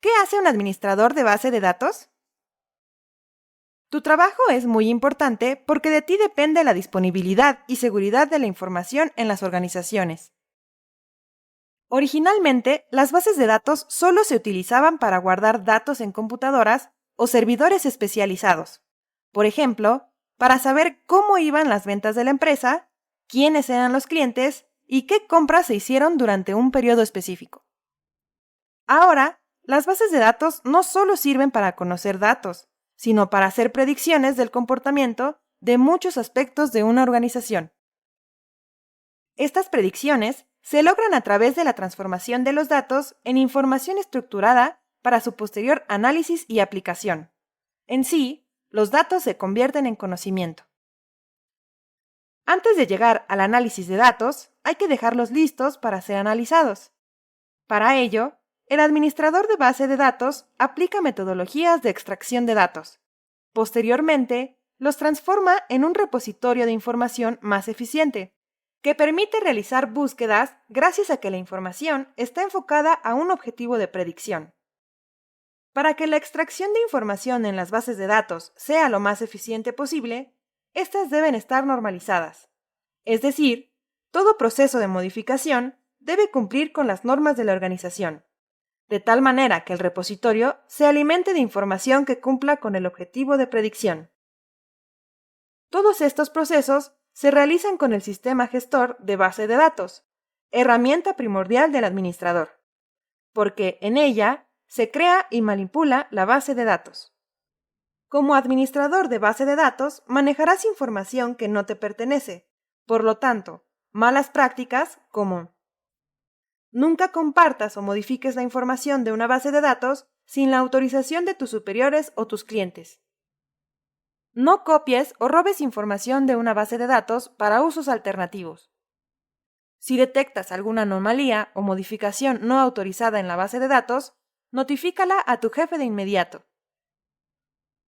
¿Qué hace un administrador de base de datos? Tu trabajo es muy importante porque de ti depende la disponibilidad y seguridad de la información en las organizaciones. Originalmente, las bases de datos solo se utilizaban para guardar datos en computadoras o servidores especializados. Por ejemplo, para saber cómo iban las ventas de la empresa, quiénes eran los clientes y qué compras se hicieron durante un periodo específico. Ahora, las bases de datos no solo sirven para conocer datos, sino para hacer predicciones del comportamiento de muchos aspectos de una organización. Estas predicciones se logran a través de la transformación de los datos en información estructurada para su posterior análisis y aplicación. En sí, los datos se convierten en conocimiento. Antes de llegar al análisis de datos, hay que dejarlos listos para ser analizados. Para ello, el administrador de base de datos aplica metodologías de extracción de datos. Posteriormente, los transforma en un repositorio de información más eficiente, que permite realizar búsquedas gracias a que la información está enfocada a un objetivo de predicción. Para que la extracción de información en las bases de datos sea lo más eficiente posible, estas deben estar normalizadas. Es decir, todo proceso de modificación debe cumplir con las normas de la organización, de tal manera que el repositorio se alimente de información que cumpla con el objetivo de predicción. Todos estos procesos se realizan con el sistema gestor de base de datos, herramienta primordial del administrador, porque en ella se crea y manipula la base de datos. Como administrador de base de datos, manejarás información que no te pertenece, por lo tanto, malas prácticas como nunca compartas o modifiques la información de una base de datos sin la autorización de tus superiores o tus clientes. No copies o robes información de una base de datos para usos alternativos. Si detectas alguna anomalía o modificación no autorizada en la base de datos, notifícala a tu jefe de inmediato.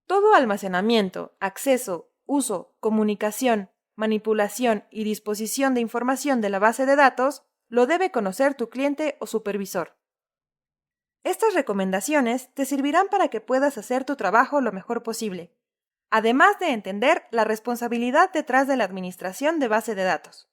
Todo almacenamiento, acceso, uso, comunicación, manipulación y disposición de información de la base de datos lo debe conocer tu cliente o supervisor. Estas recomendaciones te servirán para que puedas hacer tu trabajo lo mejor posible, además de entender la responsabilidad detrás de la administración de base de datos.